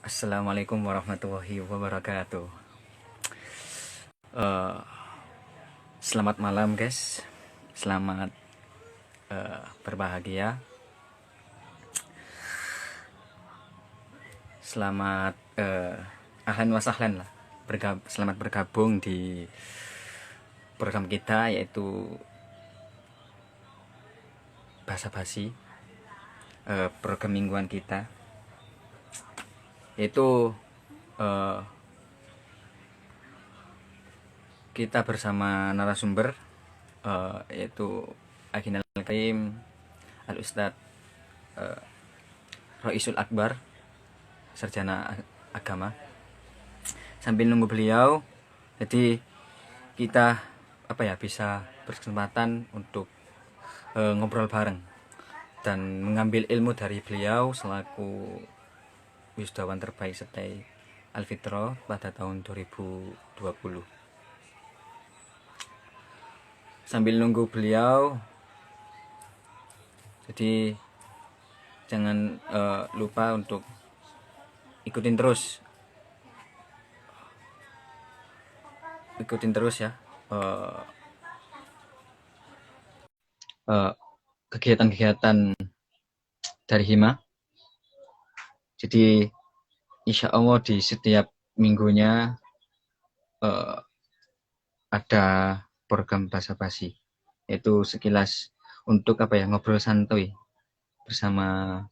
Assalamualaikum warahmatullahi wabarakatuh. Eh, Selamat malam guys. Selamat berbahagia. Selamat ahlan wa sahlan lah. Selamat bergabung di program kita yaitu Basa Basi. Program mingguan kita yaitu kita bersama narasumber yaitu Aginal Karim Al Ustadz Roisul Akbar, sarjana agama. Sambil nunggu beliau, jadi kita bisa berkesempatan untuk ngobrol bareng dan mengambil ilmu dari beliau selaku wisudawan terbaik setai Alfitro pada tahun 2020. Sambil nunggu beliau, jadi jangan lupa untuk ikutin terus ya kegiatan-kegiatan dari Hima. Jadi insya Allah di setiap minggunya ada program Basa Basi, yaitu sekilas untuk ngobrol santuy bersama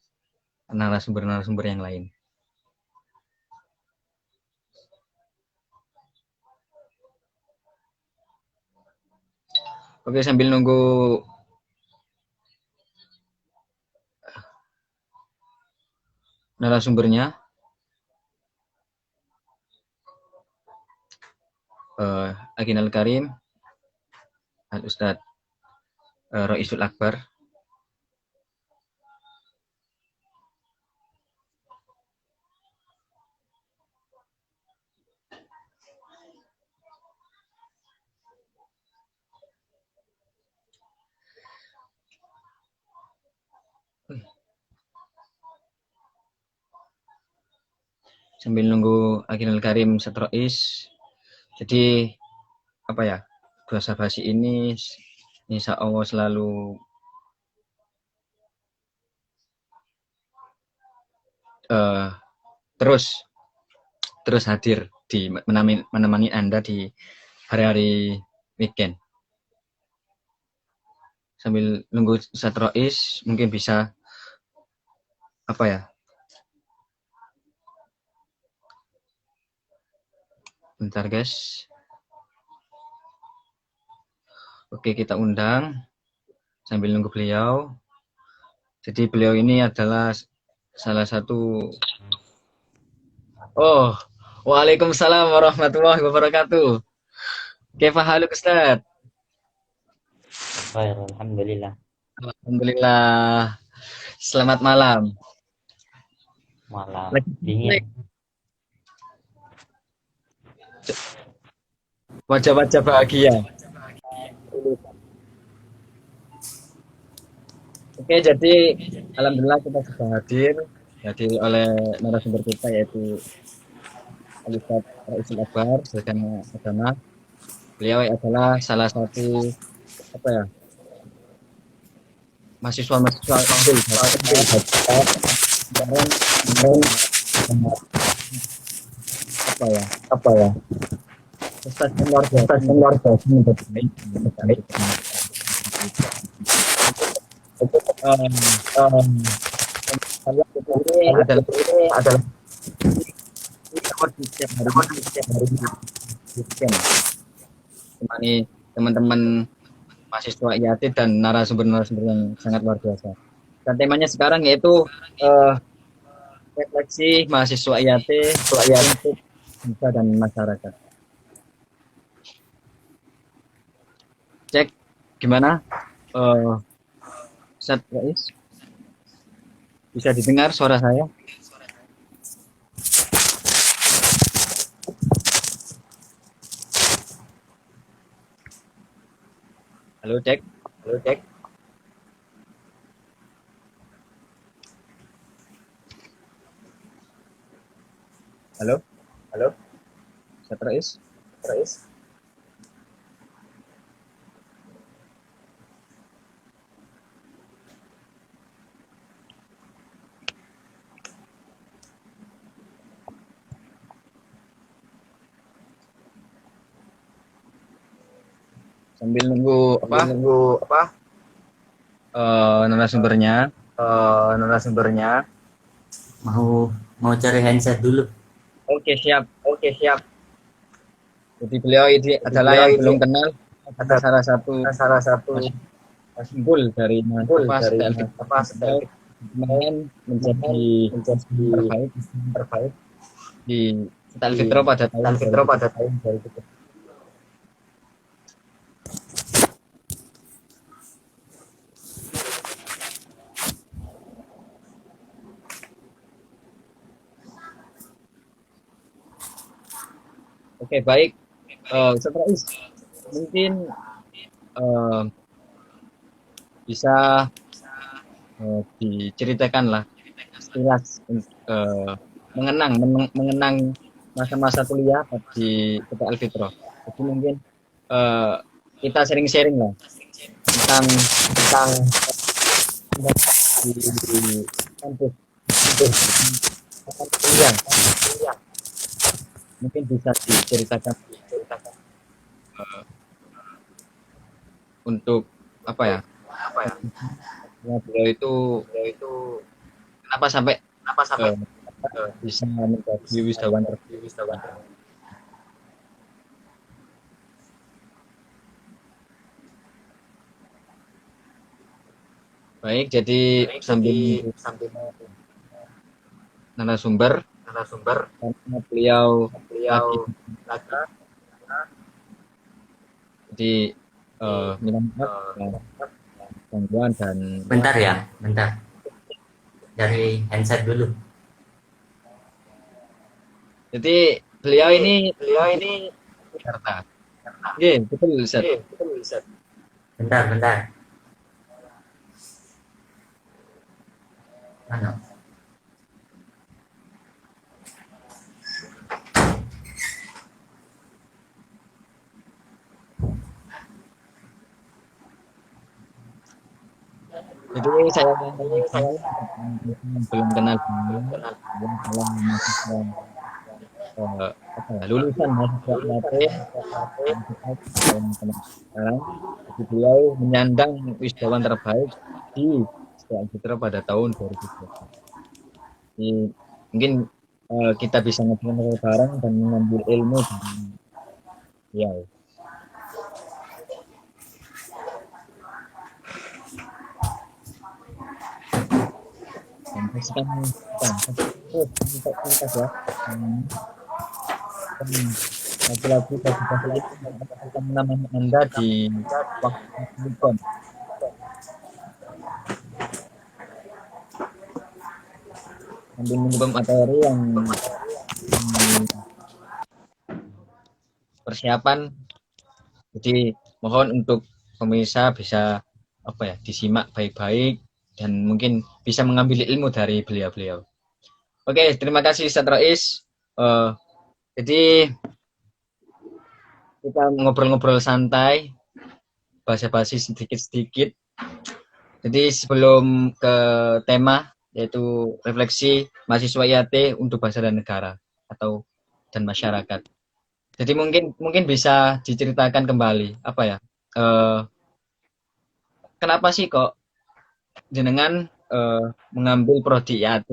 narasumber-narasumber yang lain. Oke, sambil nunggu narasumbernya, Aginal Karim Al Ustadz Roisul Akbar. Sambil nunggu Aginal Karim Setrois, jadi Basa Basi ini insya Allah selalu terus hadir di menemani Anda di hari-hari weekend. Sambil nunggu Setrois, mungkin bisa bentar guys. Oke, kita undang sambil nunggu beliau. Jadi beliau ini adalah salah satu. Oh, waalaikumsalam warahmatullahi wabarakatuh. Kaifa haluk Ustaz? Khair, alhamdulillah. Alhamdulillah. Selamat malam. Malam Lagi dingin. wajah-wajah bahagia. Oke, jadi alhamdulillah kita sudah hadir oleh narasumber kita yaitu Al-Ustaz Roisul Akbar, sarjana agama. Beliau adalah salah satu mahasiswa unggul kemarin Apa ya? prestasi luar biasa Luar biasa menjadi baik. baik. Um, Ini adalah ini adalah di setiap hari weekend temani teman-teman mahasiswa IAT dan narasumber-narasumber yang sangat luar biasa. Dan temanya sekarang yaitu refleksi mahasiswa IAT untuk bangsa dan masyarakat. Cek gimana? Ustaz Rais, bisa didengar suara saya? Halo cek. Halo, cek. Halo, Halo, Ustaz Rais. Rais. Sambil nunggu Sambil nunggu apa? narasumbernya. Narasumbernya. Mau mau cari handset dulu. Oke, siap. Oke, siap. Jadi beliau ini Jadi adalah beliau yang ini belum kenal, adalah salah satu salah satu masih unggul dari unggul apa dari setel apa beliau setel kemarin menjadi menjadi terbaik terbaik di setel di fitro pada tahun Setel Fitro 2000. pada tahun 2000. Oke, baik. Ustaz Rais, mungkin eh, bisa diceritakan lah sekilas mengenang masa-masa kuliah di PTL Fitro. Jadi mungkin eh, kita sharing-sharing lah tentang Tentang di kampus itu tentang kuliah. ya, Mungkin bisa diceritakan ceritakan untuk apa ya? apa ya? Beliau itu Yaitu kenapa sampai kenapa sampai eh, bisa menjadi wisudawan menjadi wisatawan. terbaik. Jadi Baik, sambil jadi menunggu sambil narasumber, narasumber karena beliau lagi beliau lagi di minta maaf ya, gangguan dan Bentar ya, bentar. Dari handset dulu. jadi beliau jadi ini beliau ini Jakarta. Oke, betul Ustaz. kita bisa Bentar, bentar. Mana? Jadi saya ini saya belum kenal beliau. kenal Beliau adalah mahasiswa apa ya, lulusan mahasiswa lulusan IAT SKT Universitas tahun sekarang. Jadi beliau menyandang wisudawan terbaik di Sekolah Fitra pada tahun 2020. Jadi mungkin kita bisa ngobrol bareng dan mengambil ilmu dari beliau. Dan pastikan kita terus kita ya. Dan lagi-lagi bagi-bagi itu akan menamani Anda di waktu weekend sambil menunggu materi yang persiapan. Jadi mohon untuk pemirsa bisa apa ya disimak baik-baik dan mungkin bisa mengambil ilmu dari beliau-beliau. Oke, terima kasih Ustaz Rais. Eh, jadi kita ngobrol-ngobrol santai, basa-basi sedikit-sedikit. Jadi sebelum ke tema yaitu refleksi mahasiswa IAT untuk bangsa dan negara atau dan masyarakat. Jadi mungkin mungkin bisa diceritakan kembali apa ya? Eh, kenapa sih kok jenengan mengambil prodi IAT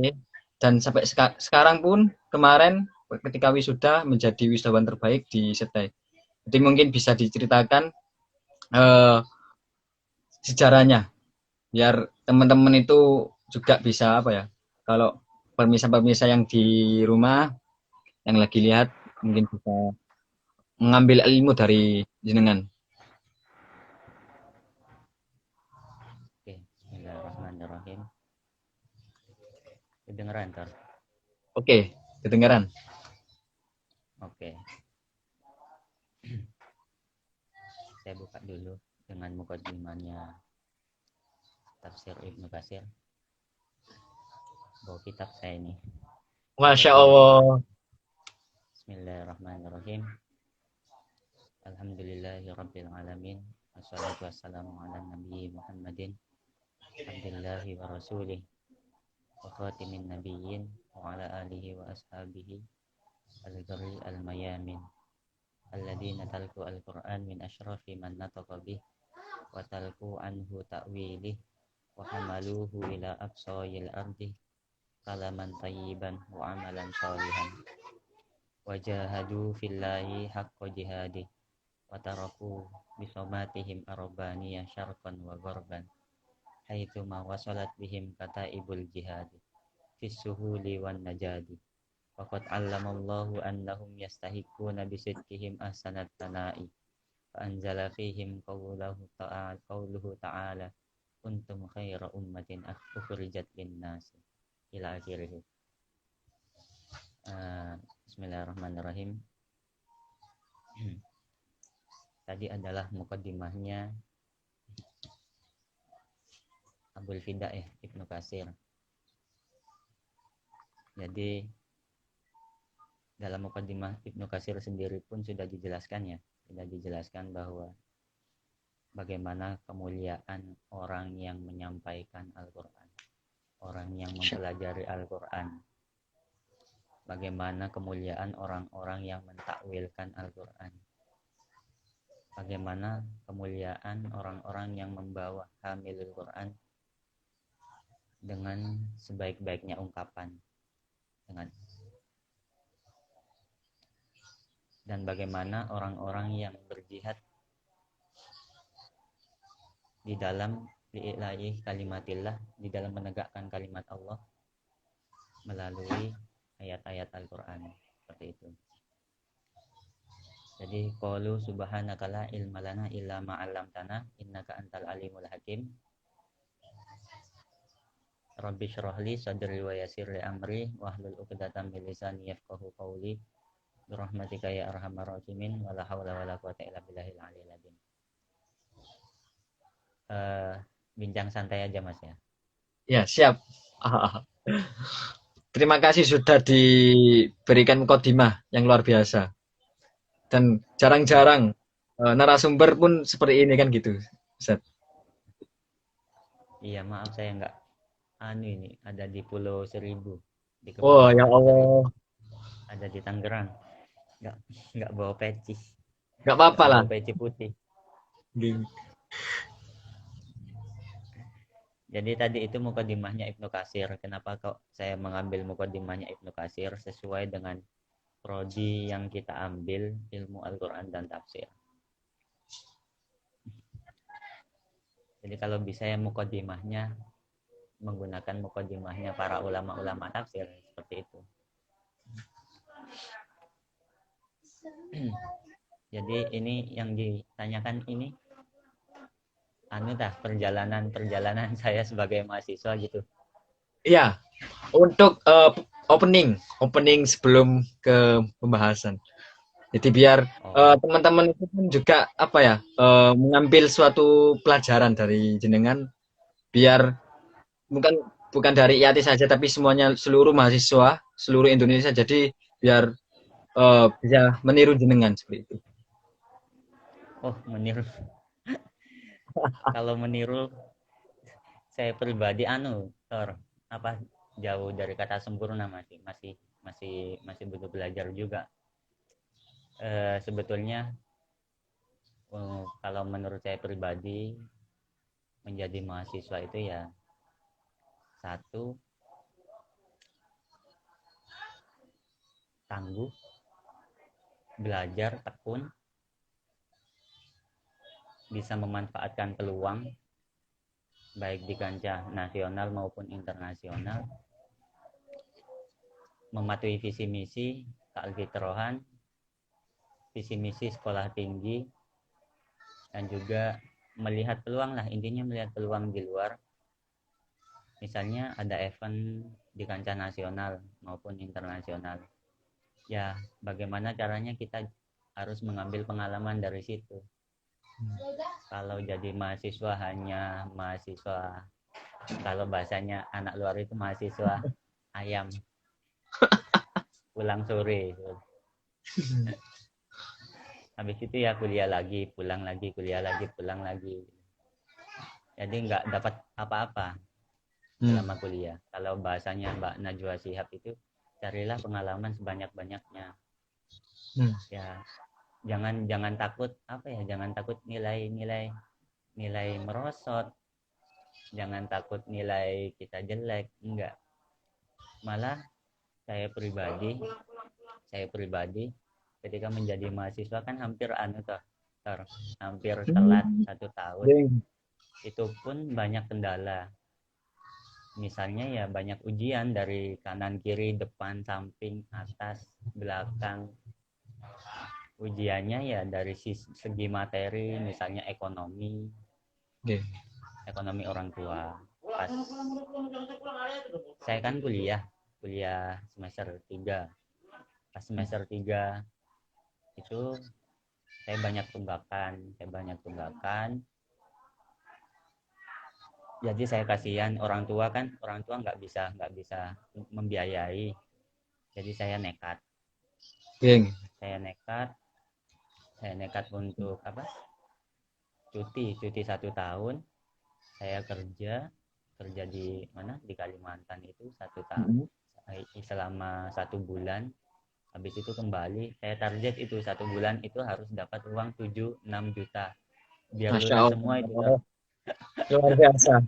dan sampai sekarang pun kemarin ketika wisuda menjadi wisudawan terbaik di SETEI. Jadi mungkin bisa diceritakan eh, sejarahnya biar teman-teman itu juga bisa apa ya? Kalau pemirsa-pemirsa yang di rumah yang lagi lihat mungkin bisa mengambil ilmu dari jenengan. Oke, bismillahirrahmanirrahim. Kedengeran, Tor? Oke, kedengaran. Oke. Saya buka dulu dengan mukadimahnya Tafsir Ibnu Katsir. Bawa kitab saya ini. Masya Allah. Bismillahirrahmanirrahim. Alhamdulillahirabbil alamin. Wassalatu wassalamu ala nabiyyi Muhammadin abdillahi wa rasulih wa khatimin nabiyyin wa ala alihi wa ashabihi al-gharri al-mayamin alladzina talqu al-Qur'an min asyrafi man nataqa bih wa talqu anhu ta'wilih wa hamaluhu ila aqsayil ardi kalaman tayyiban wa amalan shalihan wajahadu fillahi haqqa jihadih wa taraku bisomatihim arabaniya syarqan wa gharban haitsu ma wasalat bihim kataibul jihadi fis suhuli wan najadi wa qad 'allamallahu annahum yastahiquna bisidqihim ahsanat tana'i fa anzala fihim qawluhu ta'ala kuntum khaira ummatin ukhrijat lin-nas ila akhirih. Bismillahirrahmanirrahim. Tadi adalah mukaddimahnya Abul Fida Ibnu Katsir. Jadi dalam mukaddimah Ibnu Katsir sendiri pun sudah dijelaskan sudah dijelaskan bahwa bagaimana kemuliaan orang yang menyampaikan Al-Qur'an, orang yang mempelajari Al-Qur'an. Bagaimana kemuliaan orang-orang yang mentakwilkan Al-Qur'an. Bagaimana kemuliaan orang-orang yang membawa hamilul Qur'an dengan sebaik-baiknya ungkapan. Dan bagaimana orang-orang yang berjihad di dalam li'ilahi kalimatillah, di dalam menegakkan kalimat Allah melalui ayat-ayat Al-Qur'an, seperti itu. Jadi qalu subhanaka la ilma lana illa ma 'allamtana innaka antal alimul hakim. Rabbi shrah li sadri wa yassir li amri wahlul 'uqdatam min lisani yafqahu qawli bi rahmatika ya arhamar rahimin wala haula wala quwwata illa billahil aliyil azim. Bincang santai aja Mas ya. Ya, siap. Terima kasih sudah diberikan mukadimah yang luar biasa. Dan jarang-jarang narasumber pun seperti ini kan gitu, Ustaz. Iya, maaf saya enggak ini ada di Pulau Seribu di Oh ya Allah. Ada di Tangerang. Enggak bawa peci. Enggak apa-apa lah. Bawa peci putih. Jadi tadi itu mukadimahnya Ibnu Katsir. Kenapa kok saya mengambil mukadimahnya Ibnu Katsir? Sesuai dengan prodi yang kita ambil, ilmu Al-Qur'an dan tafsir. Jadi kalau bisa ya mukadimahnya menggunakan mukadimahnya para ulama-ulama tafsir, seperti itu. Jadi ini yang ditanyakan ini perjalanan saya sebagai mahasiswa gitu. Iya. Untuk opening sebelum ke pembahasan. Jadi biar teman-teman itu pun juga mengambil suatu pelajaran dari jenengan, biar bukan dari IATI saja tapi semuanya, seluruh mahasiswa seluruh Indonesia, jadi biar bisa meniru jenengan seperti itu. Oh, meniru. Kalau meniru saya pribadi jauh dari kata sempurna, masih butuh belajar juga. Sebetulnya kalau menurut saya pribadi menjadi mahasiswa itu ya satu, tangguh, belajar tekun, bisa memanfaatkan peluang baik di kancah nasional maupun internasional, mematuhi visi misi kealfitrohan, visi misi sekolah tinggi, dan juga melihat peluang intinya melihat peluang di luar. Misalnya ada event di kancah nasional maupun internasional, ya bagaimana caranya kita harus mengambil pengalaman dari situ. Kalau jadi mahasiswa hanya mahasiswa, kalau bahasanya anak luar itu mahasiswa ayam pulang sore. Habis itu ya kuliah lagi, pulang lagi, kuliah lagi, pulang lagi. Jadi nggak dapat apa-apa selama kuliah. Kalau bahasanya Mbak Najwa Shihab itu, carilah pengalaman sebanyak-banyaknya. Ya, jangan takut apa ya, jangan takut nilai merosot, jangan takut nilai kita jelek, enggak. Malah saya pribadi ketika menjadi mahasiswa kan hampir hampir telat 1 tahun. Itu pun banyak kendala. Misalnya ya banyak ujian dari kanan kiri, depan, samping, atas, belakang. Ujiannya ya dari segi materi, misalnya ekonomi. Ekonomi orang tua. Pas saya kan kuliah semester 3. Pas semester 3 itu saya banyak tunggakan. Jadi saya kasihan orang tua nggak bisa membiayai. Jadi saya nekat. Saya nekat untuk apa? Cuti 1 tahun. Saya kerja di mana? Di Kalimantan itu 1 tahun. Selama 1 bulan. Habis itu kembali. Saya target itu 1 bulan itu harus dapat uang 7-6 juta. Biar lulus semua itu. Luar biasa.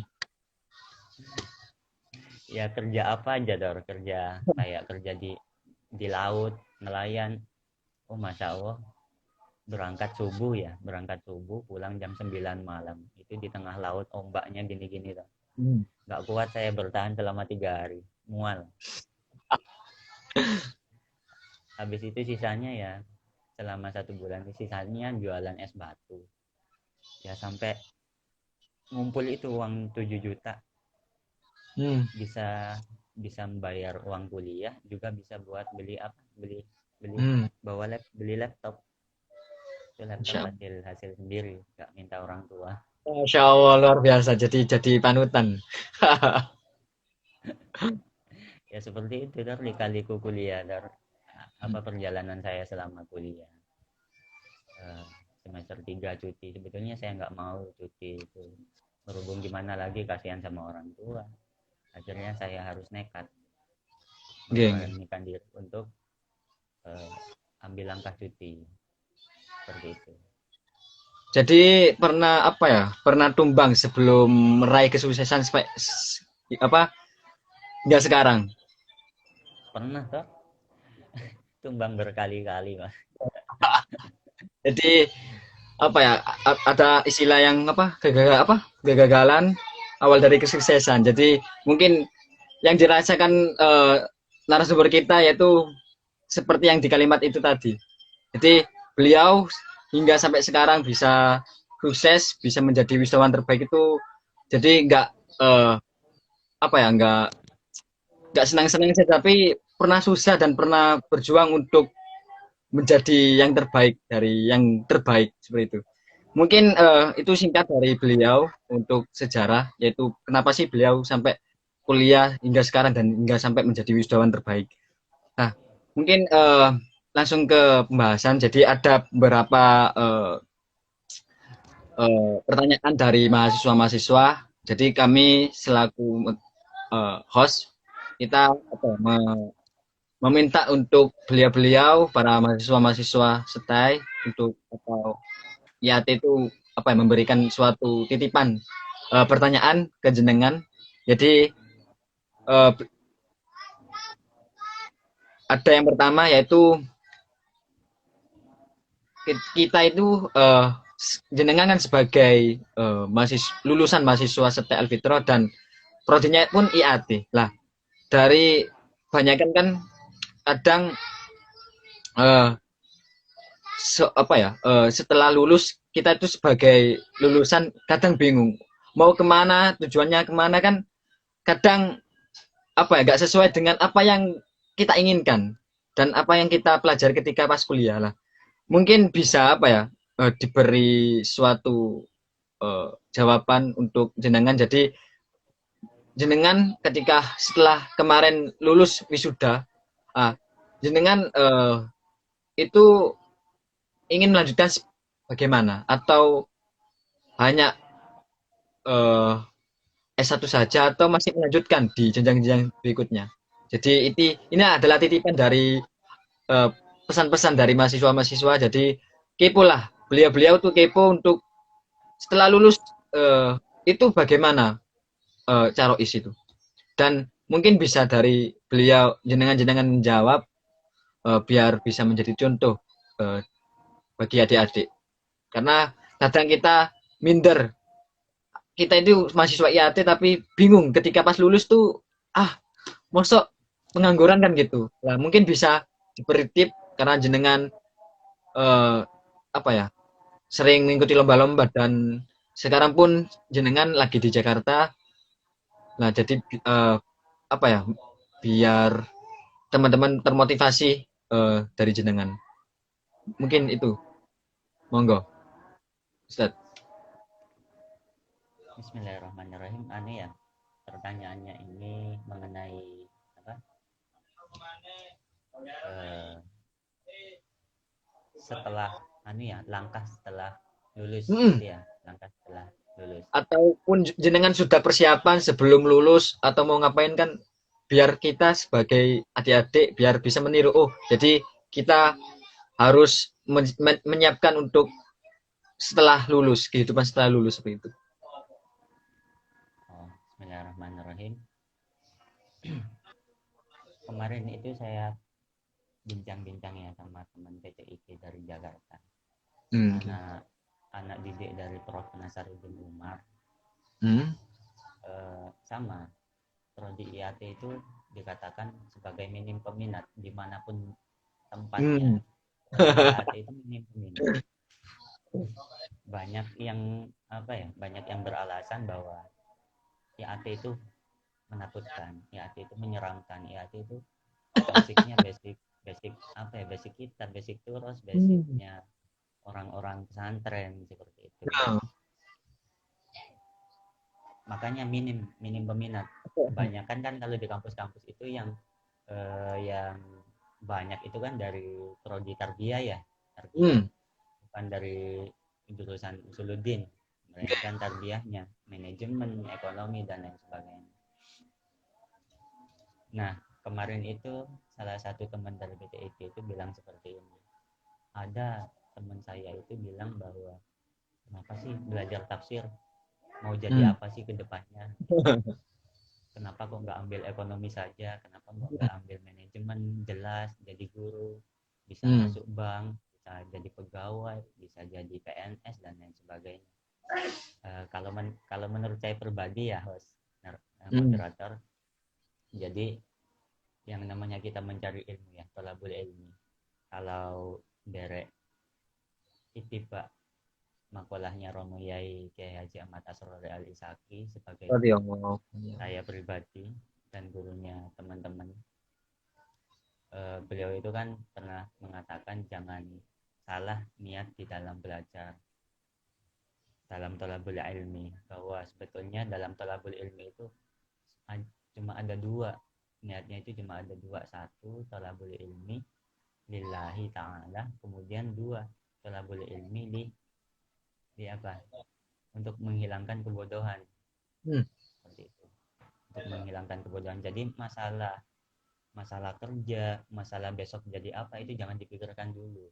Ya kerja apa aja kayak kerja di laut, nelayan. Oh Masya Allah, berangkat subuh pulang jam 9 malam. Itu di tengah laut, ombaknya gini-gini tuh. Nggak kuat saya bertahan selama 3 hari, mual. Habis itu sisanya ya selama 1 bulan sisanya jualan es batu. Ya sampai ngumpul itu uang 7 juta. Bisa membayar uang kuliah, juga bisa buat beli laptop. Itu laptop hasil sendiri, nggak minta orang tua. Masya Allah, luar biasa. Jadi panutan. Ya seperti itu lika-liku kuliah perjalanan saya selama kuliah. Semester 3 cuti. Sebetulnya saya nggak mau cuti itu. Berhubung gimana lagi, kasihan sama orang tua. Akhirnya saya harus nekat memberanikan diri untuk ambil langkah cuti. Seperti itu. Jadi pernah tumbang sebelum meraih kesuksesan hingga sekarang? Pernah toh. Tumbang berkali-kali, Mas. Jadi ada istilah yang kegagalan awal dari kesuksesan. Jadi mungkin yang dirasakan narasumber kita yaitu seperti yang di kalimat itu tadi. Jadi beliau hingga sampai sekarang bisa sukses, bisa menjadi wisudawan terbaik itu, jadi nggak senang-senang saja, tapi pernah susah dan pernah berjuang untuk menjadi yang terbaik dari yang terbaik, seperti itu. Mungkin itu singkat dari beliau untuk sejarah, yaitu kenapa sih beliau sampai kuliah hingga sekarang dan hingga sampai menjadi wisudawan terbaik. Nah, mungkin langsung ke pembahasan. Jadi ada beberapa pertanyaan dari mahasiswa-mahasiswa. Jadi kami selaku host, kita meminta untuk beliau-beliau para mahasiswa-mahasiswa setai untuk IAT itu memberikan suatu titipan pertanyaan ke jenengan. Jadi ada yang pertama yaitu kita itu jenengan kan sebagai lulusan mahasiswa STE Alfitra dan prodinya pun IAT. Lah, dari banyakan kan kadang setelah lulus kita itu sebagai lulusan kadang bingung mau kemana, tujuannya kemana, kan kadang nggak sesuai dengan apa yang kita inginkan dan apa yang kita pelajari ketika pas kuliah lah. Mungkin bisa diberi suatu jawaban untuk jenengan. Jadi jenengan ketika setelah kemarin lulus wisuda, jenengan itu ingin melanjutkan bagaimana? Atau hanya eh, S1 saja atau masih melanjutkan di jenjang-jenjang berikutnya? Jadi ini adalah titipan dari eh, pesan-pesan dari mahasiswa-mahasiswa. Jadi kepo lah, beliau-beliau tuh kepo untuk setelah lulus itu bagaimana Carois itu. Dan mungkin bisa dari beliau jenengan-jenengan menjawab biar bisa menjadi contoh eh, bagi adik-adik. Karena kadang kita minder, kita itu mahasiswa IAT tapi bingung ketika pas lulus tuh mosok pengangguran kan gitu. Nah, mungkin bisa diberi tip karena jenengan eh, apa ya sering mengikuti lomba-lomba dan sekarang pun jenengan lagi di Jakarta. Nah, jadi apa ya biar teman-teman termotivasi dari jenengan. Mungkin itu. Monggo, Ustaz. Bismillahirrahmanirrahim. Aneh ya, pertanyaannya ini mengenai apa? Eh, setelah langkah setelah lulus Hmm. gitu ya, langkah setelah lulus. Ataupun jenengan sudah persiapan sebelum lulus atau mau ngapain kan biar kita sebagai adik-adik biar bisa meniru. Oh, jadi kita harus menyiapkan untuk setelah lulus, kehidupan setelah lulus seperti itu. Oh, Bismillahirrahmanirrahim. Kemarin itu saya bincang-bincang ya sama teman PTIP dari Jakarta. Okay. Anak didik dari Prof. Nasaruddin Umar sama prodi IAT itu dikatakan sebagai minim peminat dimanapun tempatnya. IAT itu minim peminat. Banyak yang banyak yang beralasan bahwa IAT itu menakutkan, IAT itu menyeramkan, IAT itu basicnya basic kitab, basic turos, basicnya orang-orang pesantren seperti itu. Makanya minim peminat. Kebanyakan kan kalau di kampus-kampus itu yang banyak itu kan dari prodi tarbiyah ya, bukan dari jurusan Usuluddin, melainkan tarbiyahnya, manajemen, ekonomi dan lain sebagainya. Nah, kemarin itu salah satu teman dari BTIP itu bilang seperti ini. Ada teman saya itu bilang bahwa kenapa sih belajar tafsir? Mau jadi apa sih ke depannya? Kenapa kok nggak ambil ekonomi saja? Kenapa kok nggak ambil manajemen? Jelas jadi guru, bisa masuk bank, bisa jadi pegawai, bisa jadi PNS dan lain sebagainya. Kalau menurut saya pribadi ya, host moderator, jadi yang namanya kita mencari ilmu ya, thalabul ilmi. Kalau derek itibak makolahnya Romo Yai Kiai Haji Ahmad Asrori Al Isaki sebagai saya pribadi dan gurunya teman-teman, beliau itu kan pernah mengatakan jangan salah niat di dalam belajar, dalam thalabul ilmi, bahwa sebetulnya dalam thalabul ilmi itu cuma ada dua, niatnya itu cuma ada dua. Satu, thalabul ilmi lillahi ta'ala, kemudian dua, thalabul ilmi di apa? Untuk menghilangkan kebodohan. Seperti itu. Untuk menghilangkan kebodohan. Jadi masalah kerja, masalah besok jadi apa itu jangan dipikirkan dulu.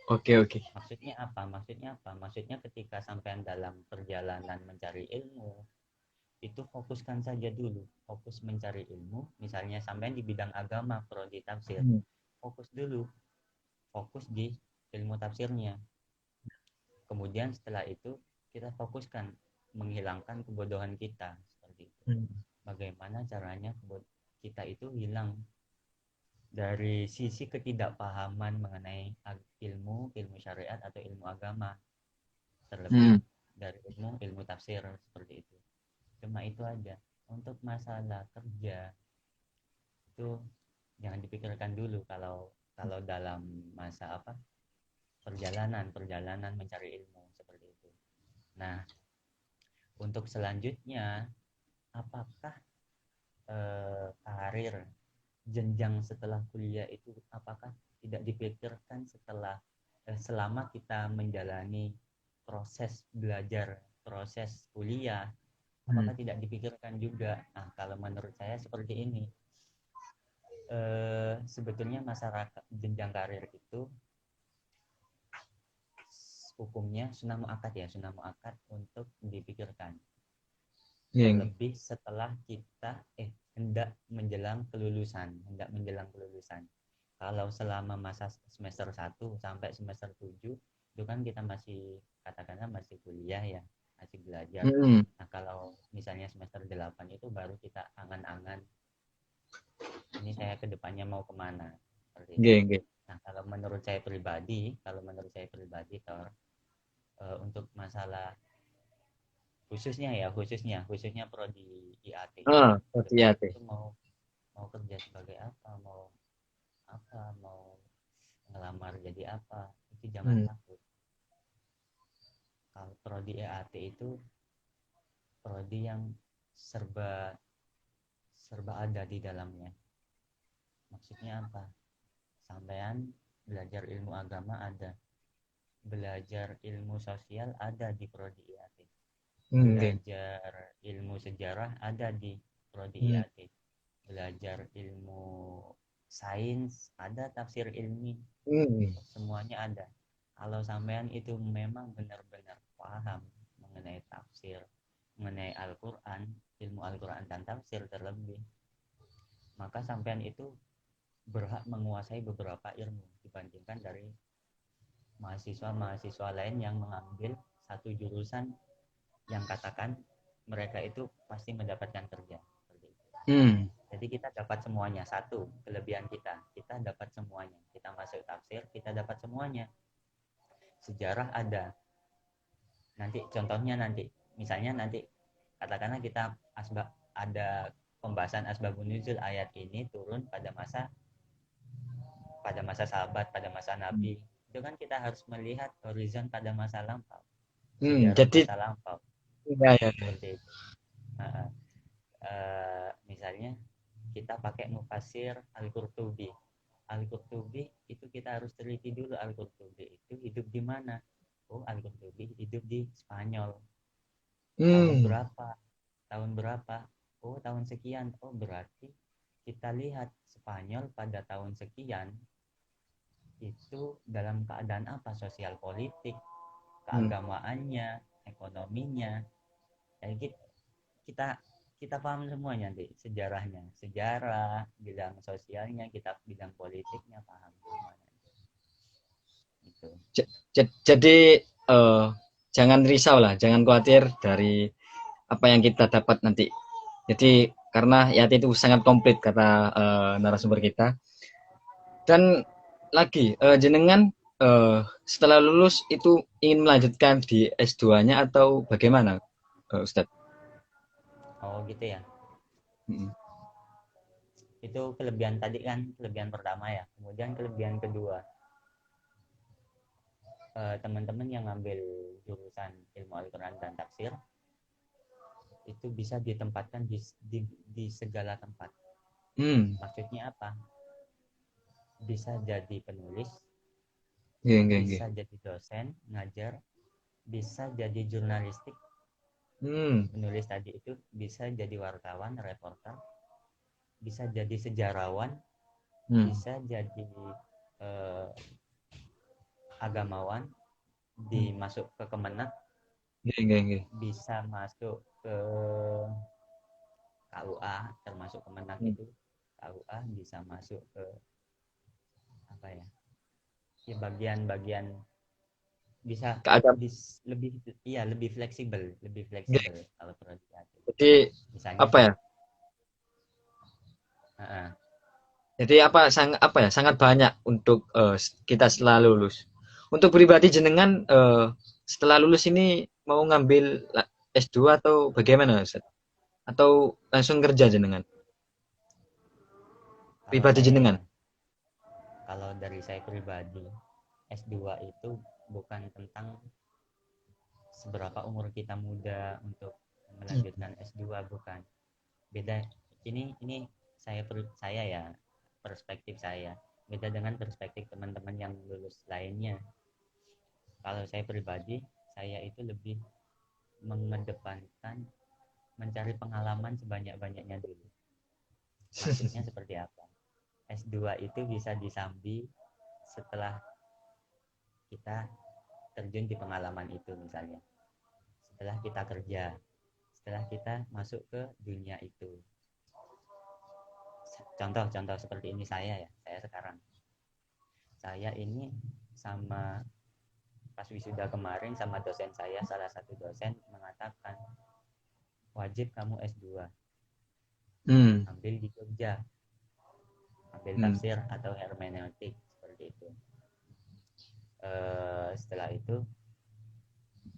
Oke. Maksudnya apa? Maksudnya ketika sampai dalam perjalanan mencari ilmu, itu fokuskan saja dulu. Fokus mencari ilmu, misalnya sampai di bidang agama, prodi tafsir. Fokus dulu. Fokus di ilmu tafsirnya. Kemudian setelah itu kita fokuskan menghilangkan kebodohan kita seperti itu. Bagaimana caranya kita itu hilang dari sisi ketidakpahaman mengenai ilmu syariat atau ilmu agama, terlebih dari ilmu tafsir seperti itu. Cuma itu aja. Untuk masalah kerja itu jangan dipikirkan dulu kalau dalam masa perjalanan mencari ilmu seperti itu. Nah, untuk selanjutnya, apakah karir jenjang setelah kuliah itu apakah tidak dipikirkan selama kita menjalani proses belajar, proses kuliah, apakah tidak dipikirkan juga? Nah, kalau menurut saya seperti ini. Sebetulnya masyarakat jenjang karir itu hukumnya sunnah muakkad untuk dipikirkan. Terlebih setelah kita hendak menjelang kelulusan. Kalau selama masa semester 1 sampai semester 7 itu kan kita masih katakanlah masih kuliah ya, masih belajar. Nah, kalau misalnya semester 8 itu baru kita angan-angan ini saya kedepannya mau kemana seperti itu. Nah, kalau menurut saya pribadi untuk masalah khususnya prodi IAT itu mau kerja sebagai mau ngelamar jadi apa, itu jangan takut. Kalau prodi IAT itu prodi yang serba ada di dalamnya. Maksudnya apa? Sampean belajar ilmu agama ada, belajar ilmu sosial ada di prodi IAT, belajar ilmu sejarah ada di prodi IAT, belajar ilmu sains ada, tafsir ilmi, semuanya ada. Kalau sampean itu memang benar-benar paham mengenai tafsir, mengenai Al-Quran, ilmu Al-Quran dan tafsir terlebih, maka sampean itu berhak menguasai beberapa ilmu dibandingkan dari mahasiswa lain yang mengambil satu jurusan yang katakan mereka itu pasti mendapatkan kerja. Jadi kita dapat semuanya. Satu kelebihan kita dapat semuanya. Kita masuk tafsir, kita dapat semuanya. Sejarah ada. Misalnya nanti katakanlah kita ada pembahasan asbabun nuzul ayat ini turun pada masa sahabat, pada masa Nabi. Itu kan kita harus melihat horizon pada masa lampau. Jadi masa lampau. Seperti itu. Misalnya kita pakai mufasir Al-Qurtubi. Al-Qurtubi itu kita harus teliti dulu Al-Qurtubi itu hidup di mana. Oh, Al-Qurtubi hidup di Spanyol. Tahun berapa? Oh, tahun sekian. Oh, berarti kita lihat Spanyol pada tahun sekian itu dalam keadaan apa, sosial politik, keagamaannya, ekonominya. Jadi kita paham semuanya nanti, sejarah bidang sosialnya, kita bidang politiknya paham semuanya. Gitu. Jadi jangan risau lah, jangan khawatir dari apa yang kita dapat nanti. Jadi karena IAT itu sangat komplit kata narasumber kita. Dan lagi jenengan setelah lulus itu ingin melanjutkan di S2-nya atau bagaimana, Ustadz? Oh gitu ya. Itu kelebihan tadi kan, kelebihan pertama ya. Kemudian kelebihan kedua, teman-teman yang ngambil jurusan ilmu Al-Quran dan tafsir itu bisa ditempatkan di segala tempat. Maksudnya apa? Bisa jadi penulis, bisa jadi dosen ngajar, bisa jadi jurnalistik, penulis tadi itu, bisa jadi wartawan, reporter, bisa jadi sejarawan, bisa jadi agamawan, dimasuk ke Kemenak, bisa masuk ke KUA, termasuk Kemenak itu KUA, bisa masuk ke apa ya, bagian-bagian, bisa lebih fleksibel kalau prodi. Jadi misalnya, apa ya? Jadi sangat banyak untuk kita setelah lulus. Untuk pribadi jenengan setelah lulus ini mau ngambil S2 atau bagaimana, Ustaz? Atau langsung kerja jenengan? Pribadi jenengan? Kalau dari saya pribadi, S2 itu bukan tentang seberapa umur kita muda untuk melanjutkan S2, bukan. Beda. Ini saya ya, perspektif saya. Beda dengan perspektif teman-teman yang lulus lainnya. Kalau saya pribadi, saya itu lebih mengedepankan mencari pengalaman sebanyak-banyaknya dulu. Maksudnya seperti apa? S2 itu bisa disambi setelah kita terjun di pengalaman itu misalnya. Setelah kita kerja, setelah kita masuk ke dunia itu. Contoh seperti ini saya sekarang. Saya ini sama pas wisuda kemarin sama dosen saya, salah satu dosen mengatakan wajib kamu S2. Ambil di Jogja. Ambil tafsir atau hermeneutik seperti itu. Setelah itu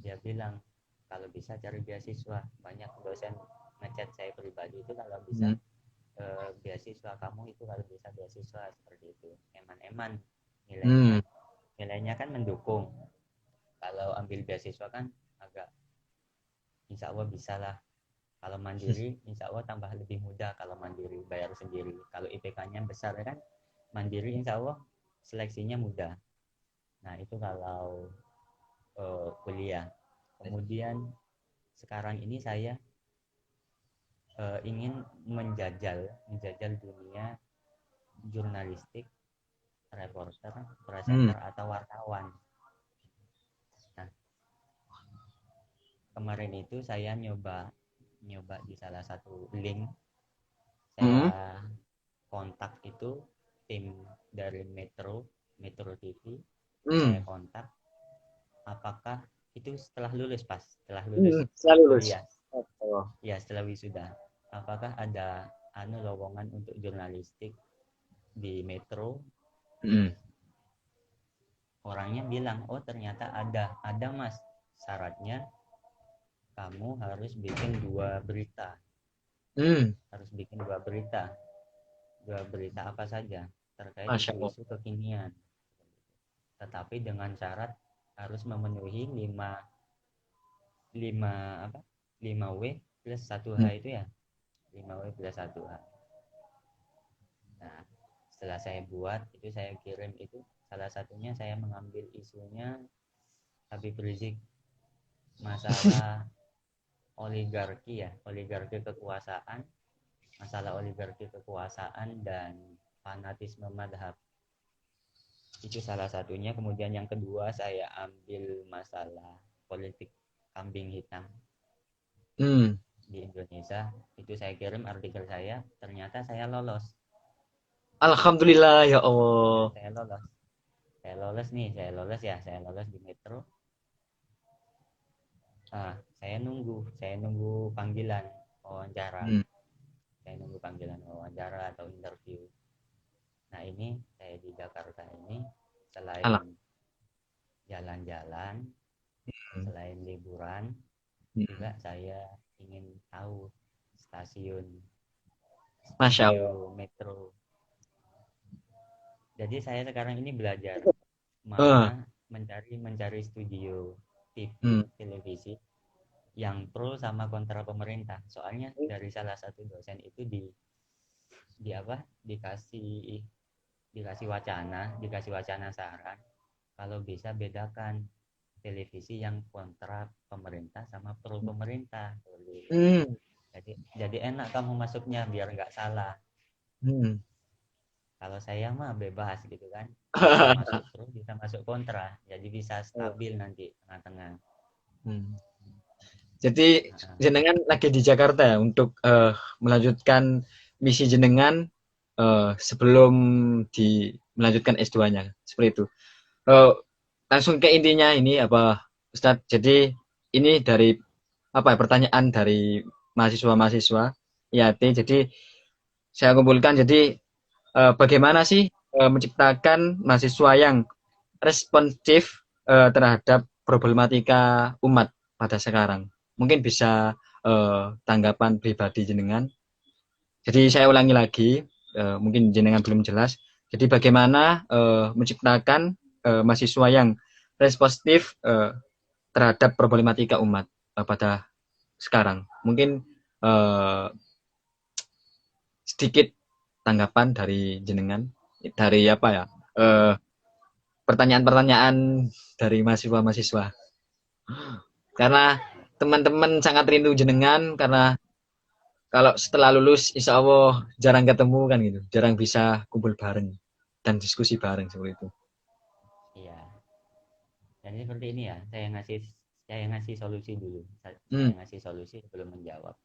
dia bilang kalau bisa cari beasiswa. Banyak dosen ngechat saya pribadi itu kalau bisa beasiswa, kamu itu kalau bisa beasiswa seperti itu. Eman-eman nilainya kan mendukung. Kalau ambil beasiswa kan agak insya Allah bisa lah. Kalau mandiri insya Allah tambah lebih mudah. Kalau mandiri bayar sendiri. Kalau IPK-nya besar kan mandiri insya Allah seleksinya mudah. Nah itu kalau kuliah. Kemudian sekarang ini saya ingin menjajal dunia jurnalistik, reporter, presenter atau wartawan. Nah, kemarin itu saya nyoba di salah satu link, saya kontak itu tim dari Metro TV, saya kontak apakah itu setelah lulus kuliah. Ya setelah wisuda, apakah ada lowongan untuk jurnalistik di Metro? Orangnya bilang, oh ternyata ada mas, syaratnya kamu harus bikin 2 berita. Harus bikin 2 berita. 2 berita apa saja terkait isu kekinian. Tetapi dengan syarat harus memenuhi 5W plus 1H itu ya. 5W plus 1H. Nah, setelah saya buat, itu saya kirim itu. Salah satunya saya mengambil isunya Habib Rizik. Masalah oligarki kekuasaan. Masalah oligarki kekuasaan dan fanatisme madhab. Itu salah satunya. Kemudian yang kedua saya ambil masalah politik kambing hitam di Indonesia. Itu saya kirim artikel saya, ternyata saya lolos. Alhamdulillah ya Allah. Saya lolos di Metro. Saya nunggu panggilan wawancara. Saya nunggu panggilan wawancara atau interview. Nah ini saya di Jakarta ini selain jalan-jalan, selain liburan, juga saya ingin tahu stasiun Metro. Jadi saya sekarang ini belajar mana mencari studio TV, televisi yang pro sama kontra pemerintah. Soalnya dari salah satu dosen itu dikasih wacana saran kalau bisa bedakan televisi yang kontra pemerintah sama pro pemerintah. Jadi enak kamu masuknya biar nggak salah. Kalau saya mah bebas gitu kan, bisa masuk pro bisa masuk kontra, jadi bisa stabil nanti tengah-tengah. Jadi jenengan lagi di Jakarta ya untuk melanjutkan misi jenengan sebelum melanjutkan S2-nya, seperti itu. Langsung ke intinya ini apa, Ustadz. Jadi ini dari pertanyaan dari mahasiswa IAT. Jadi saya kumpulkan. Jadi bagaimana sih menciptakan mahasiswa yang responsif terhadap problematika umat pada sekarang? Mungkin bisa tanggapan pribadi jenengan. Jadi saya ulangi lagi, mungkin jenengan belum jelas. Jadi bagaimana menciptakan mahasiswa yang responsif terhadap problematika umat pada sekarang? Mungkin sedikit tanggapan dari jenengan dari apa ya? Pertanyaan-pertanyaan dari mahasiswa-mahasiswa. Karena teman-teman sangat rindu jenengan karena kalau setelah lulus insya Allah jarang ketemu kan gitu, jarang bisa kumpul bareng dan diskusi bareng seperti itu. Iya. Jadi seperti ini ya, saya ngasih solusi dulu. Saya Hmm, ngasih solusi sebelum menjawab.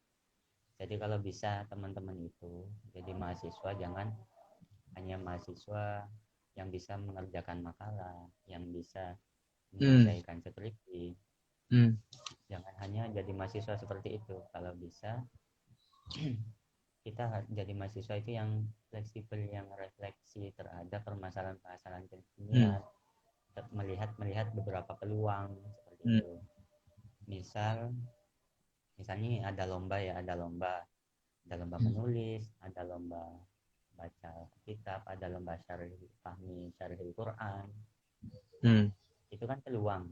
Jadi kalau bisa teman-teman itu jadi mahasiswa jangan hanya mahasiswa yang bisa mengerjakan makalah, yang bisa hmm, menyelesaikan skripsi. hmm, Jangan hanya jadi mahasiswa seperti itu. Kalau bisa kita jadi mahasiswa itu yang fleksibel, yang refleksi terhadap permasalahan-permasalahan hmm, kekinian, melihat melihat beberapa peluang seperti hmm, itu. Misalnya ada lomba hmm, menulis, ada lomba baca kitab, ada lomba syarih Quran. hmm, Itu kan peluang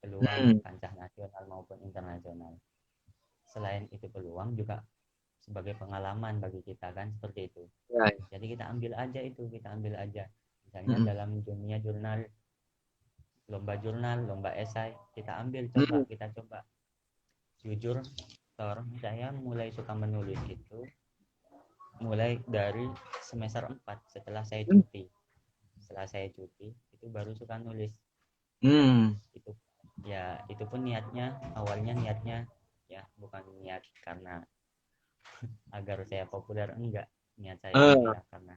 hmm, kancah nasional maupun internasional. Selain itu peluang juga sebagai pengalaman bagi kita kan seperti itu. ya, ya. Jadi kita ambil aja. Misalnya Hmm, dalam dunia lomba esai, hmm, kita coba. Jujur, saya mulai suka menulis itu mulai dari semester 4 setelah saya hmm, cuti. Setelah saya cuti, itu baru suka nulis. hmm, Itu ya, itu pun awalnya niatnya ya bukan niat karena agar saya populer, enggak. Niat saya itu ah, ya karena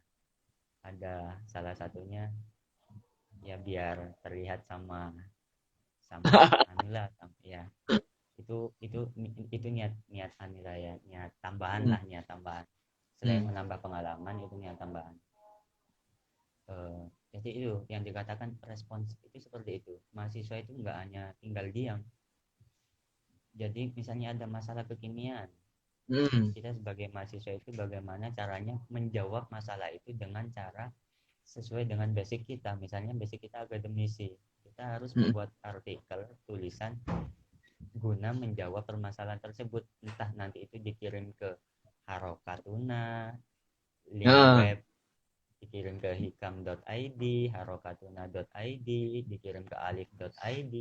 ada salah satunya ya biar terlihat sama sama Anila ya itu niat Anila ya, hmm, niat tambahan selain hmm, menambah pengalaman, itu niat tambahan. Jadi itu yang dikatakan respons itu seperti itu. Mahasiswa itu nggak hanya tinggal diam. Jadi misalnya ada masalah kekinian, hmm, kita sebagai mahasiswa itu bagaimana caranya menjawab masalah itu dengan cara sesuai dengan basic kita. Misalnya basic kita akademisi, kita harus hmm. membuat artikel tulisan guna menjawab permasalahan tersebut. Entah nanti itu dikirim ke Harokatuna, link Ah, web dikirim ke hikam.id, harokatuna.id, dikirim ke alif.id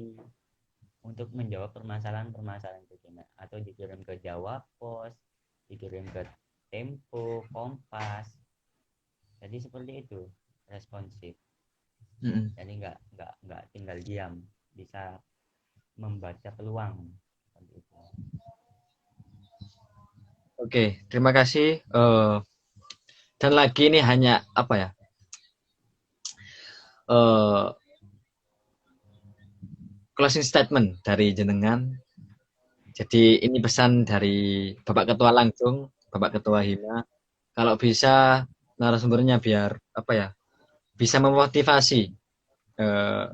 untuk menjawab permasalahan-permasalahan kekinian, atau dikirim ke Jawa Pos, dikirim ke Tempo, Kompas. Jadi seperti itu, responsif. hmm. Jadi nggak tinggal diam, bisa membaca peluang seperti itu. Oke, terima kasih. Dan lagi ini hanya apa ya? eh Closing statement dari jenengan. Jadi ini pesan dari Bapak Ketua langsung, Bapak Ketua Hima. Kalau bisa narasumbernya biar apa ya? Bisa memotivasi eh,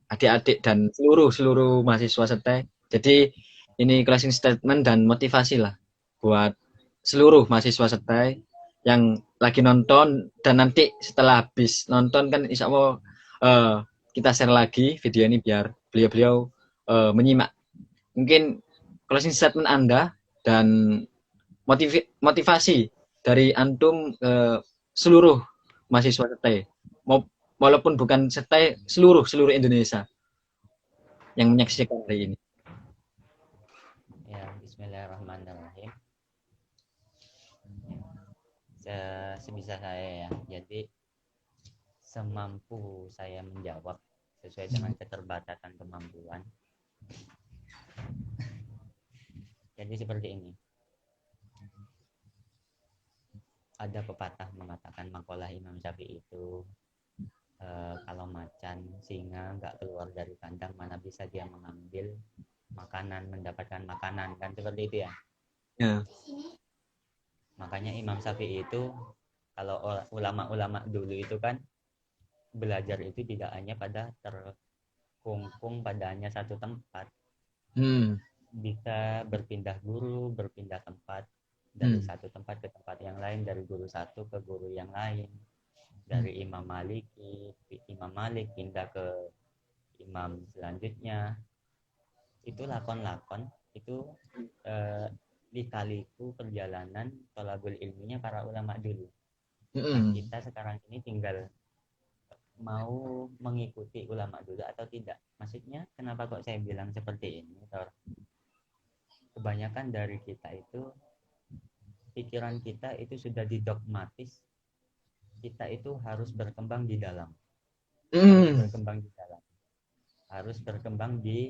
adik-adik dan seluruh seluruh mahasiswa setek. Jadi ini closing statement dan motivasi lah buat seluruh mahasiswa setek yang lagi nonton, dan nanti setelah habis nonton kan insya Allah eh, kita share lagi video ini biar beliau-beliau menyimak. Mungkin closing statement Anda dan motivasi dari antum seluruh mahasiswa setai, walaupun bukan setai, seluruh seluruh Indonesia yang menyaksikan hari ini. Ya, Bismillahirrahmanirrahim. Sebisa saya ya. Jadi semampu saya menjawab sesuai dengan keterbatasan kemampuan. Jadi seperti ini. Ada pepatah mengatakan makalah Imam Syafi'i itu kalau macan singa nggak keluar dari kandang, mana bisa dia mengambil mendapatkan makanan, kan seperti itu ya. Ya. Makanya Imam Syafi'i itu, kalau ulama-ulama dulu itu kan belajar itu tidak hanya pada terkungkung pada hanya satu tempat, Hmm. bisa berpindah guru, berpindah tempat dari Hmm. satu tempat ke tempat yang lain, dari guru satu ke guru yang lain, Hmm. dari Imam Malik pindah ke imam selanjutnya. Itu lakon-lakon itu eh, dikaliku perjalanan tolabul ilminya para ulama dulu. Nah, Mm-mm. kita sekarang ini tinggal mau mengikuti ulama dulu atau tidak. Maksudnya kenapa kok saya bilang seperti ini, Tor? Kebanyakan dari kita itu, pikiran kita itu sudah didogmatis, kita itu harus berkembang di dalam, harus Mm. berkembang di dalam, harus berkembang di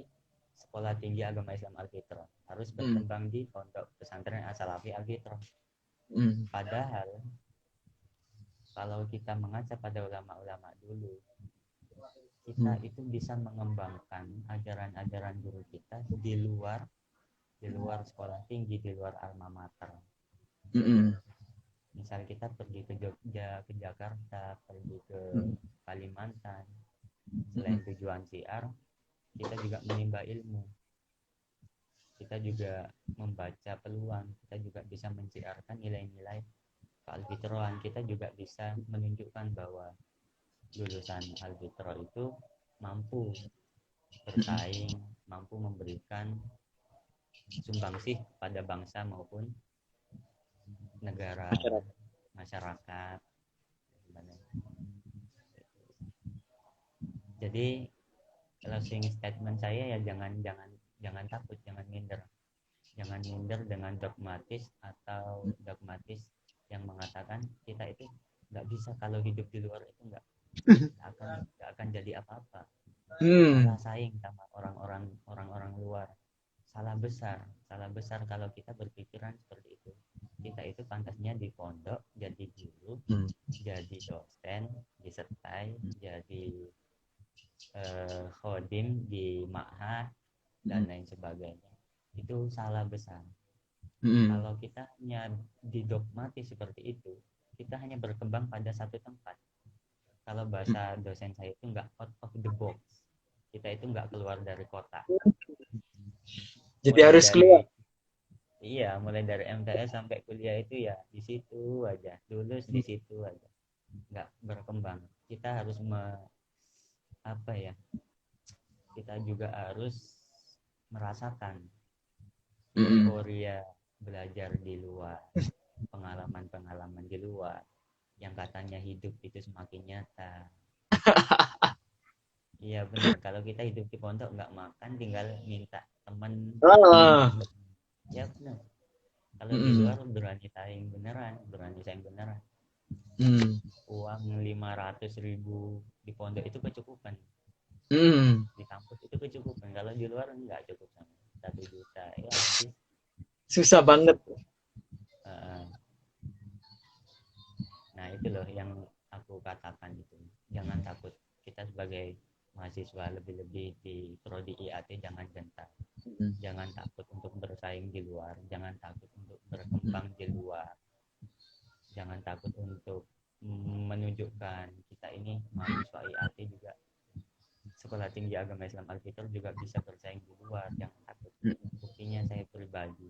sekolah tinggi agama Islam Al-Fitrah, harus Mm. berkembang di pondok pesantren As-Salafi Al-Fitrah. Mm. Padahal kalau kita mengaca pada ulama-ulama dulu, kita Mm. itu bisa mengembangkan ajaran-ajaran guru kita di luar sekolah tinggi, di luar alma mater. Mm. Misal kita pergi ke Jogja, ke Jakarta, pergi ke Mm. Kalimantan, Mm. selain tujuan siar, kita juga menimba ilmu, kita juga membaca peluang, kita juga bisa menciarkan nilai-nilai kealfitroan, kita juga bisa menunjukkan bahwa lulusan alfitro itu mampu bersaing, mampu memberikan sumbangsih pada bangsa maupun negara, Masyarakat. masyarakat. Jadi closing statement saya ya jangan takut, jangan minder dengan dogmatis atau dogmatis yang mengatakan kita itu nggak bisa, kalau hidup di luar itu nggak akan jadi apa-apa, Hmm. malah saing sama orang-orang luar. Salah besar kalau kita berpikiran seperti itu. Kita itu pantasnya di pondok jadi guru, Hmm. jadi dosen, disertai jadi khodim di ma'had dan lain sebagainya. Itu salah besar. Hmm. Kalau kita hanya didogmatis seperti itu, kita hanya berkembang pada satu tempat. Kalau bahasa dosen saya itu nggak out of the box, kita itu nggak keluar dari kotak. Jadi Mulai harus dari keluar. mulai dari MTS sampai kuliah itu ya di situ aja, lulus di situ aja, nggak berkembang. Kita harus apa ya? Kita juga harus merasakan Hmm. euforia belajar di luar, pengalaman-pengalaman di luar yang katanya hidup itu semakin nyata. Iya benar, kalau kita hidup di pondok nggak makan, tinggal minta teman Ah. untuk, ya benar. Kalau di Hmm. luar berani saing beneran. Hmm. Uang 500.000 di pondok itu kecukupan, Hmm. di kampus itu kecukupan. Kalau di luar nggak cukup sama 1 juta ya habis. Susah banget. Uh, nah itu loh yang aku katakan itu, jangan takut. Kita sebagai mahasiswa lebih-lebih di prodi IAT jangan gentar, Hmm. jangan takut untuk bersaing di luar, jangan takut untuk berkembang di luar, jangan takut untuk menunjukkan kita ini mahasiswa IAT juga, sekolah tinggi agama Islam Al-Fitrah juga bisa bersaing di luar, jangan takut. Buktinya saya pribadi,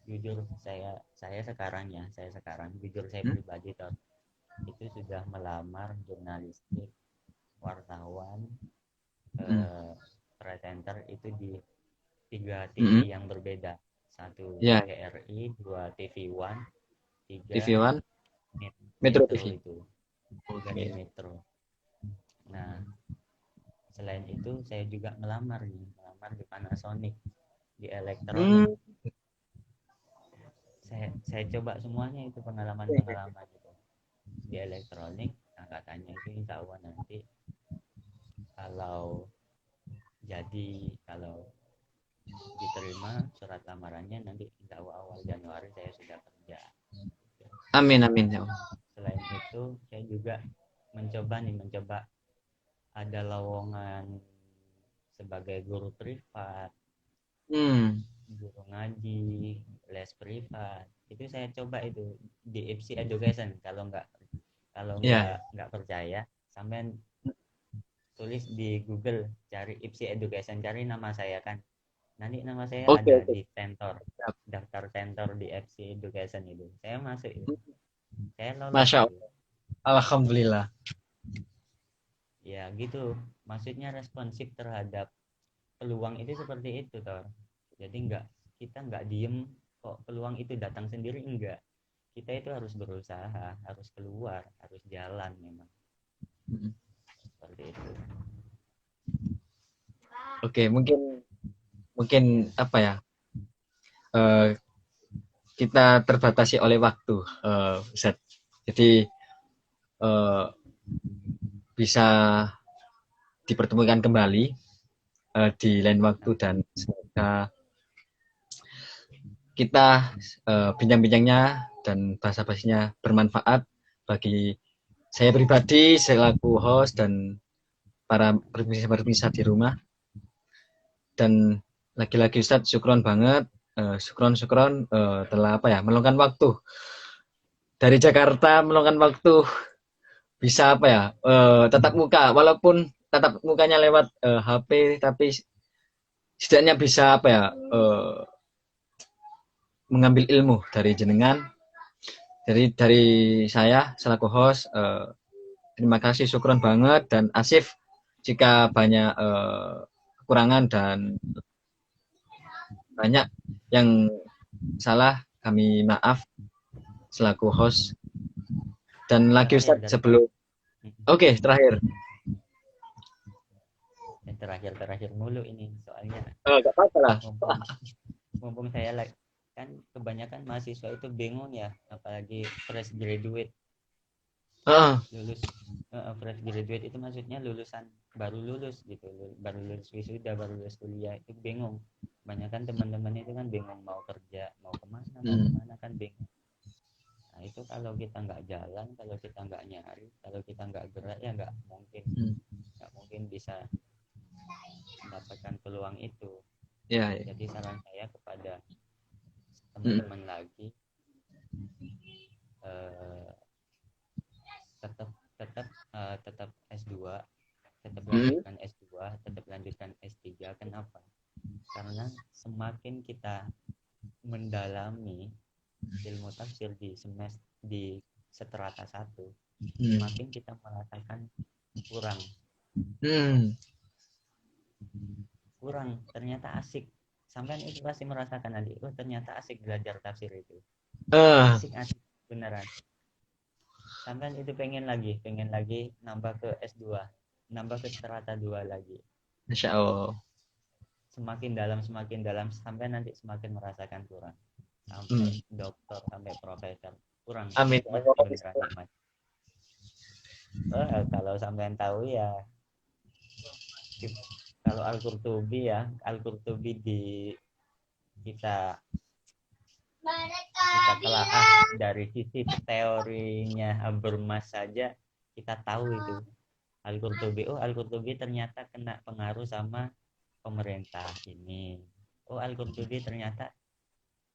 jujur saya sekarang jujur saya pribadi itu sudah melamar jurnalistik, wartawan, presenter itu di 3 TV yang berbeda, 1 Ya, TVRI, 2 TV One, 3 TV One, Metro Metro TV. itu, 3 di Oke. Metro. Nah selain itu saya juga melamar di Panasonic, di elektronik. Saya coba semuanya itu, pengalaman itu di elektronik. Nah katanya itu insya Allah nanti kalau kalau diterima surat lamarannya, nanti insya Allah awal Januari saya sudah kerja. Amin, amin ya Allah. Selain itu saya juga mencoba ada lowongan sebagai guru privat, guru ngaji, les privat. Itu saya coba itu di IPSI Education. Kalau Ya. nggak percaya, sampai tulis di Google, cari IPSI Education, cari nama saya kan. Nanti nama saya Oke, ada oke. di tentor, daftar tentor di IPSI Education itu. Saya masuk itu. Saya lolos Masya itu. Allah. Alhamdulillah. Ya gitu. Maksudnya responsif terhadap peluang itu seperti itu, Tor. Jadi kita nggak diem kok peluang itu datang sendiri, enggak. kita itu harus berusaha, harus keluar, harus jalan memang. Seperti itu. Oke, mungkin apa ya? Kita terbatasi oleh waktu, Ustaz. Jadi bisa dipertemukan kembali di lain waktu, dan semoga kita bincang-bincangnya dan bahasa-bahasanya bermanfaat bagi saya pribadi selaku host dan para pemirsa di rumah. Dan lagi-lagi Ustadz, syukron banget, syukron telah meluangkan waktu dari Jakarta, meluangkan waktu bisa tatap muka, walaupun tatap mukanya lewat HP, tapi setidaknya bisa mengambil ilmu dari jenengan, dari saya selaku host. Terima kasih, syukron banget, dan Asif jika banyak kekurangan dan banyak yang salah, kami maaf selaku host. Dan lagi Ustadz sebelum terakhir terakhir mulu ini soalnya. Gak apa-apa lah. Mumpung saya kan kebanyakan mahasiswa itu bingung ya, apalagi fresh graduate. Lulus fresh graduate itu maksudnya lulusan baru lulus gitu, baru lulus wisuda, baru lulus kuliah, itu bingung. Kebanyakan teman-teman itu kan bingung mau kerja, mau kemana kan bingung. Nah itu kalau kita nggak jalan, kalau kita nggak nyari, kalau kita nggak gerak, ya nggak mungkin bisa mendapatkan peluang itu. Jadi saran saya kepada teman-teman lagi, tetap S2, tetap lanjutkan S2, tetap lanjutkan S3. Kenapa? Karena semakin kita mendalami ilmu tafsir di seterata 1, semakin kita merasakan kurang, ternyata asik. Sampai itu pasti merasakan nanti, ternyata asik belajar tafsir itu. Asik beneran. Sampai itu pengen lagi nambah ke S2, nambah ke strata 2 lagi. Masya Allah. Semakin dalam sampai nanti semakin merasakan kurang. Sampai dokter, sampai profesor, kurang. Amin. Beneran. Kalau sampean tahu ya, kalau Al-Qurtubi kita telaah dari sisi teorinya Habermas saja, kita tahu itu Al-Qurtubi ternyata kena pengaruh sama pemerintah ini. Al-Qurtubi ternyata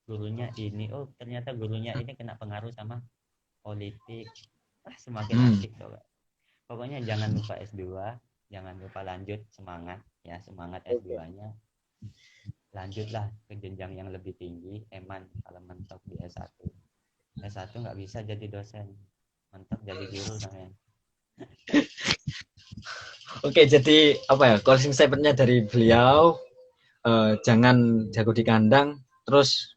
gurunya ini. Ternyata gurunya ini kena pengaruh sama politik. Semakin asik tuh. Pokoknya jangan lupa S2, jangan lupa lanjut, semangat S2-nya. Lanjutlah ke jenjang yang lebih tinggi, kalau mentok di S1 nggak bisa jadi dosen, mentok jadi guru namanya. Oke, jadi closing statement-nya dari beliau, jangan jago di kandang, terus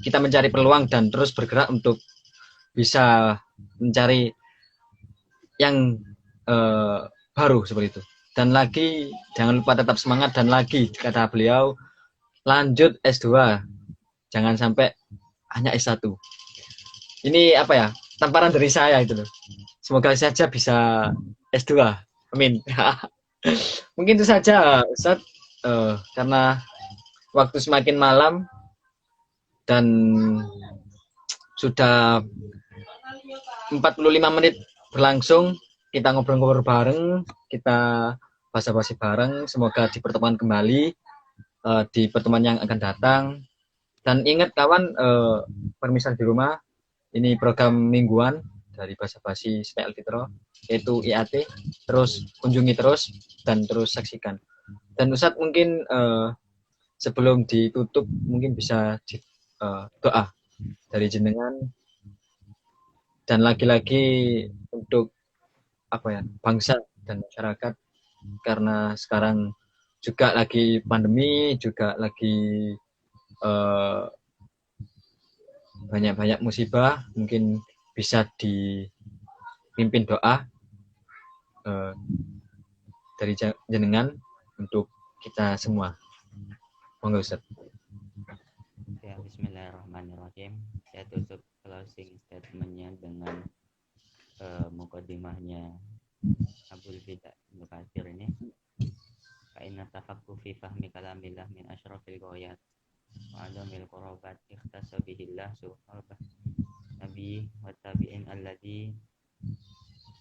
kita mencari peluang dan terus bergerak untuk bisa mencari yang baru seperti itu. Dan lagi jangan lupa tetap semangat, dan lagi kata beliau, lanjut S2, jangan sampai hanya S1. Ini tamparan dari saya itu loh. Semoga saja bisa S2. Amin. Mungkin itu saja Ustaz, karena waktu semakin malam dan sudah 45 menit berlangsung, kita ngobrol-ngobrol bareng, kita basa-basi bareng. Semoga dipertemukan kembali di pertemuan yang akan datang. Dan ingat kawan, pemirsa di rumah, ini program mingguan dari basa-basi Setelah Alfitro, yaitu IAT. Terus kunjungi terus dan terus saksikan. Dan Ustadz mungkin sebelum ditutup mungkin bisa doa dari jenengan, dan lagi-lagi untuk bangsa dan masyarakat, karena sekarang juga lagi pandemi, juga lagi banyak-banyak musibah, mungkin bisa dipimpin doa dari jenengan untuk kita semua. Monggo Ustaz. Ya, bismillahirrahmanirrahim. Saya tutup closing statement-nya dengan mukadimahnya Abul Bida Ibnu Katsir ini. Fa inna tafaqquh fi fahmi kalamillah min asyrafil ghayat wa adamil qurabat ikhtasa bihillah subhanahu nabi wa tabi'in alladhi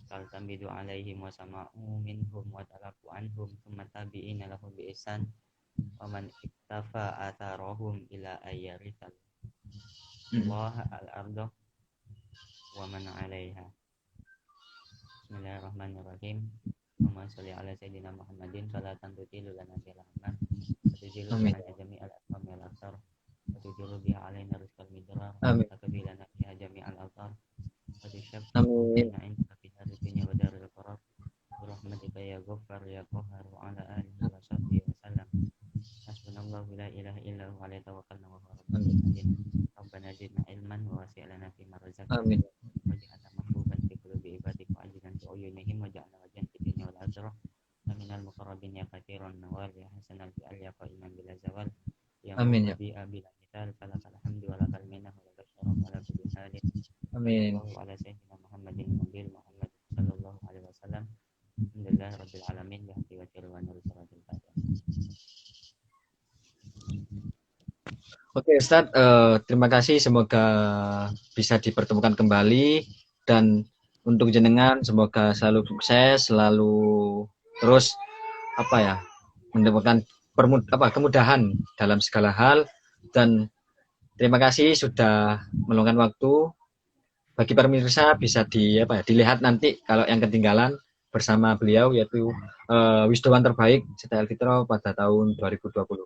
taltamidu alaihim wa sama'u minhum wa talaku anhum thumma tabi'ina lahum bi ihsan wa man iktafa atharahum ila ayyarithal Allah al-ardah wa man 'alaiha. Bismillahirrahmanirrahim. Allahumma shalli ala sayyidina Muhammadin salatan tutilu lana biha rahmah wa tujilu biha jami'al asmam wal absar wa tujilu biha alaina rizqal midrar wa takbilana biha jami'al awtar wa tushaffa bina inda fiha dunya wa darul qarar rahmatika ya ghaffar ya qahhar wa ala alihi wa sahbihi wa sallam. Hasbunallahu la ilaha illa huwa alayhi tawakkalna wa huwa rabbul alamin. Rabbana zidna ilman wa wasi' lana fi ma razaqtana waj'alna mahbuban fi qulubi ibadik wa ajilan fi uyunihim waj'alna wajhan fi dunya wal akhirah minal muqarrabin ya katsiran nawal ya hasanal fi al yaqaiman bila zawal ya rabbi bila mithal falakal hamdu wa lakal minnah wa lakal syaraf ala kulli halin. Amin. Wa ala sayyidina Muhammadin nabil Muhammad sallallahu alaihi wasallam. Alhamdulillah rabbil alamin bi hamdi wa tirwan salatul fatihah. Oke Ustadz, terima kasih, semoga bisa dipertemukan kembali, dan untuk jenengan semoga selalu sukses, selalu terus mendapatkan kemudahan dalam segala hal, dan terima kasih sudah meluangkan waktu. Bagi pemirsa bisa dilihat nanti kalau yang ketinggalan bersama beliau, yaitu wisudawan terbaik Setia Alfitra pada tahun 2020.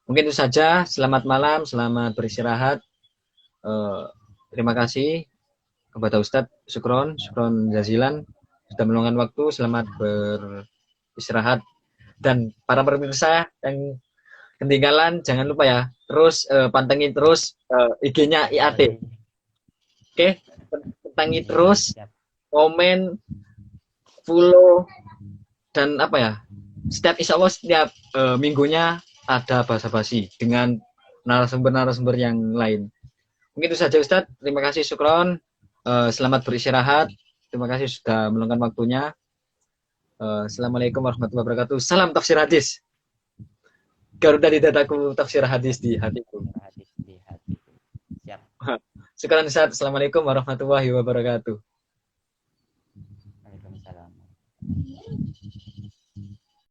Mungkin itu saja. Selamat malam, selamat beristirahat. Terima kasih kepada Ustadz. Syukron jazilan sudah meluangkan waktu. Selamat beristirahat. Dan para pemirsa yang ketinggalan, jangan lupa ya, terus pantengin terus IG-nya IAT. Oke, pantengin terus, komen, follow, dan setiap insya Allah setiap minggunya ada basa-basi dengan narasumber yang lain. Mungkin itu saja Ustadz. Terima kasih, syukron. Selamat beristirahat. Terima kasih sudah meluangkan waktunya. Assalamualaikum warahmatullahi wabarakatuh. Salam tafsir hadis. Garuda di dadaku, tafsir hadis di hatiku. Siap. Syukron Ustadz. Assalamualaikum warahmatullahi wabarakatuh. Waalaikumsalam.